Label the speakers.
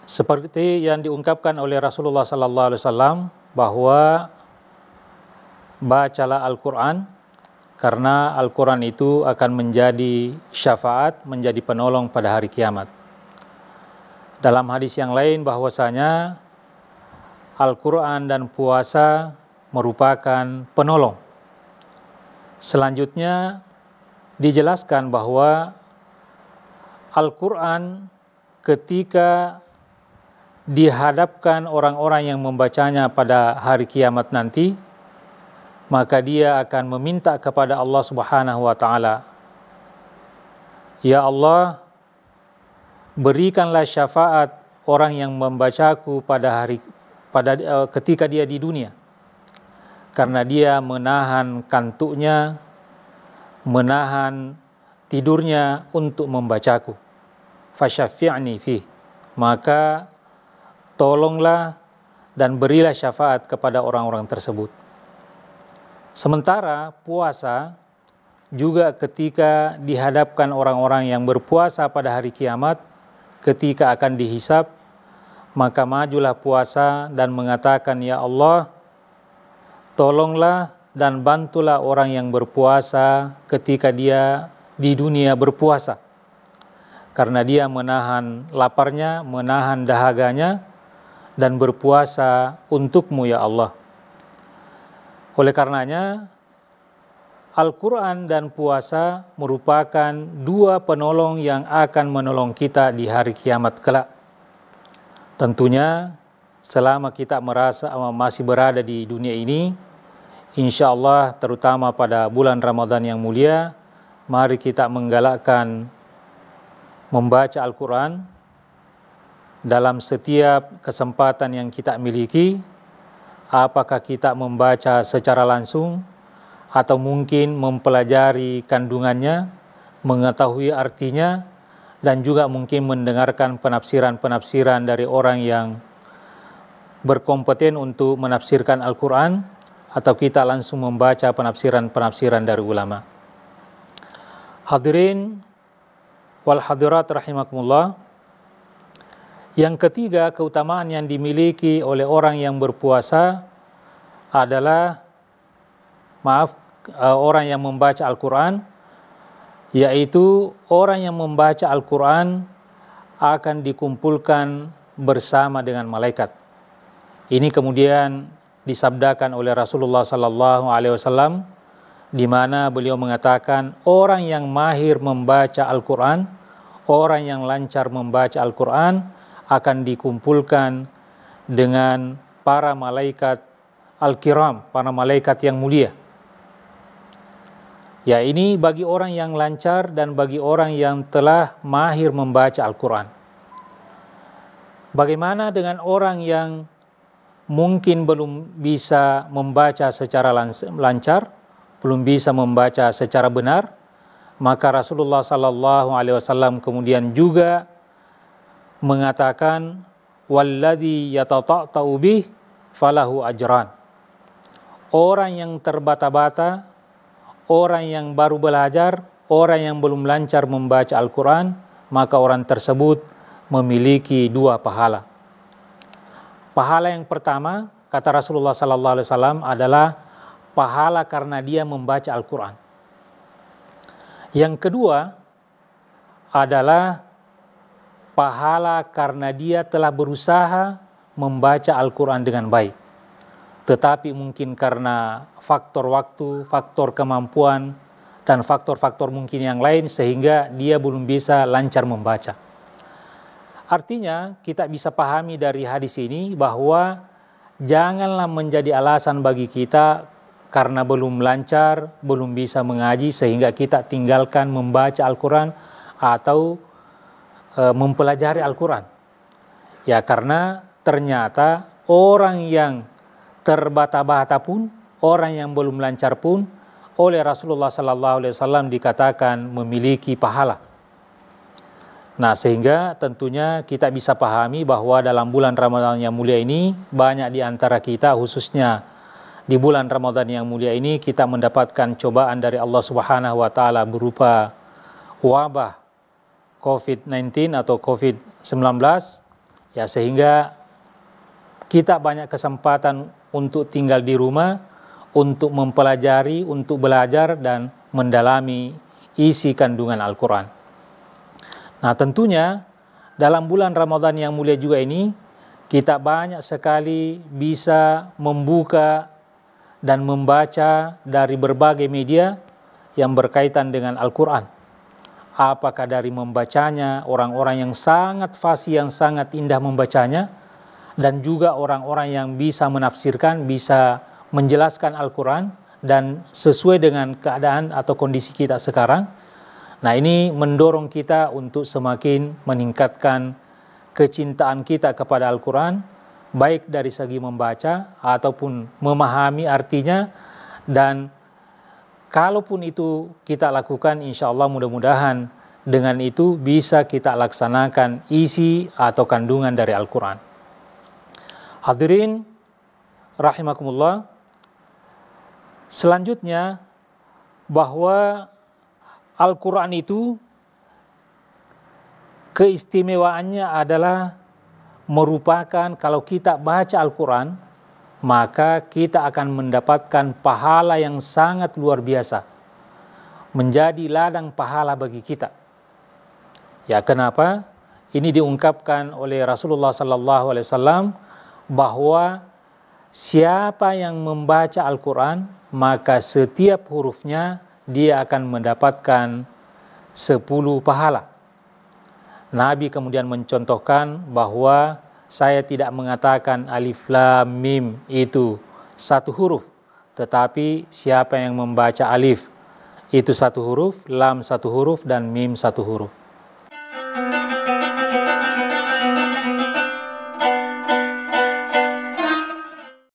Speaker 1: Seperti yang diungkapkan oleh Rasulullah sallallahu alaihi wasallam bahwa bacalah Al-Qur'an karena Al-Qur'an itu akan menjadi syafaat, menjadi penolong pada hari kiamat. Dalam hadis yang lain bahwasanya Al-Qur'an dan puasa merupakan penolong. Selanjutnya dijelaskan bahwa Al-Qur'an ketika dihadapkan orang-orang yang membacanya pada hari kiamat nanti, maka dia akan meminta kepada Allah Subhanahu wa taala, "Ya Allah, berikanlah syafaat orang yang membacaku ketika dia di dunia, karena dia menahan kantuknya, menahan tidurnya untuk membacaku. Fasyafi'ni fih." Maka tolonglah dan berilah syafaat kepada orang-orang tersebut. Sementara puasa juga ketika dihadapkan orang-orang yang berpuasa pada hari kiamat, ketika akan dihisab, maka majulah puasa dan mengatakan, "Ya Allah, tolonglah dan bantulah orang yang berpuasa ketika dia di dunia berpuasa, karena dia menahan laparnya, menahan dahaganya, dan berpuasa untukmu ya Allah." Oleh karenanya, Al-Quran dan puasa merupakan dua penolong yang akan menolong kita di hari kiamat kelak. Tentunya selama kita merasa masih berada di dunia ini, insya Allah terutama pada bulan Ramadan yang mulia, mari kita menggalakkan membaca Al-Quran dalam setiap kesempatan yang kita miliki. Apakah kita membaca secara langsung atau mungkin mempelajari kandungannya, mengetahui artinya, dan juga mungkin mendengarkan penafsiran-penafsiran dari orang yang berkompeten untuk menafsirkan Al-Quran, atau kita langsung membaca penafsiran-penafsiran dari ulama. Hadirin wal hadirat rahimakumullah. Yang ketiga, keutamaan yang dimiliki oleh orang yang berpuasa adalah orang yang membaca Al-Quran, yaitu orang yang membaca Al-Quran akan dikumpulkan bersama dengan malaikat. Ini kemudian disabdakan oleh Rasulullah sallallahu alaihi wasallam, di mana beliau mengatakan orang yang mahir membaca Al-Quran, orang yang lancar membaca Al-Quran akan dikumpulkan dengan para malaikat al-kiram, para malaikat yang mulia. Ya, ini bagi orang yang lancar dan bagi orang yang telah mahir membaca Al-Quran. Bagaimana dengan orang yang mungkin belum bisa membaca secara lancar, belum bisa membaca secara benar? Maka Rasulullah sallallahu alaihi wasallam kemudian juga mengatakan, "Walladzi yatata'ta'u bih falahu ajran." Orang yang terbata-bata, orang yang baru belajar, orang yang belum lancar membaca Al-Quran, maka orang tersebut memiliki dua pahala. Pahala yang pertama, kata Rasulullah sallallahu alaihi wasallam, adalah pahala karena dia membaca Al-Quran. Yang kedua adalah pahala karena dia telah berusaha membaca Al-Quran dengan baik. Tetapi mungkin karena faktor waktu, faktor kemampuan, dan faktor-faktor mungkin yang lain sehingga dia belum bisa lancar membaca. Artinya kita bisa pahami dari hadis ini bahwa janganlah menjadi alasan bagi kita karena belum lancar, belum bisa mengaji sehingga kita tinggalkan membaca Al-Quran atau mempelajari Al-Quran. Ya, karena ternyata orang yang terbata-bata pun, orang yang belum lancar pun, oleh Rasulullah sallallahu alaihi wasallam dikatakan memiliki pahala. Nah, sehingga tentunya kita bisa pahami bahwa dalam bulan Ramadan yang mulia ini, banyak di antara kita, khususnya di bulan Ramadan yang mulia ini, kita mendapatkan cobaan dari Allah Subhanahu wa taala berupa wabah COVID-19 atau COVID-19 Ya, sehingga kita banyak kesempatan untuk tinggal di rumah, untuk mempelajari, untuk belajar dan mendalami isi kandungan Al-Quran. Nah, tentunya dalam bulan Ramadan yang mulia juga ini, kita banyak sekali bisa membuka dan membaca dari berbagai media yang berkaitan dengan Al-Quran. Apakah dari membacanya, orang-orang yang sangat fasih, yang sangat indah membacanya, dan juga orang-orang yang bisa menafsirkan, bisa menjelaskan Al-Quran, dan sesuai dengan keadaan atau kondisi kita sekarang. Nah, ini mendorong kita untuk semakin meningkatkan kecintaan kita kepada Al-Quran, baik dari segi membaca ataupun memahami artinya, dan kalaupun itu kita lakukan, insya Allah mudah-mudahan dengan itu bisa kita laksanakan isi atau kandungan dari Al-Quran. Hadirin rahimakumullah, selanjutnya bahwa Al-Quran itu keistimewaannya adalah merupakan, kalau kita baca Al-Quran, maka kita akan mendapatkan pahala yang sangat luar biasa, menjadi ladang pahala bagi kita. Ya, kenapa? Ini diungkapkan oleh Rasulullah SAW bahwa siapa yang membaca Al-Quran, maka setiap hurufnya dia akan mendapatkan 10 pahala. Nabi kemudian mencontohkan bahwa saya tidak mengatakan alif lam mim itu satu huruf, tetapi siapa yang membaca alif itu satu huruf, lam satu huruf, dan mim satu huruf.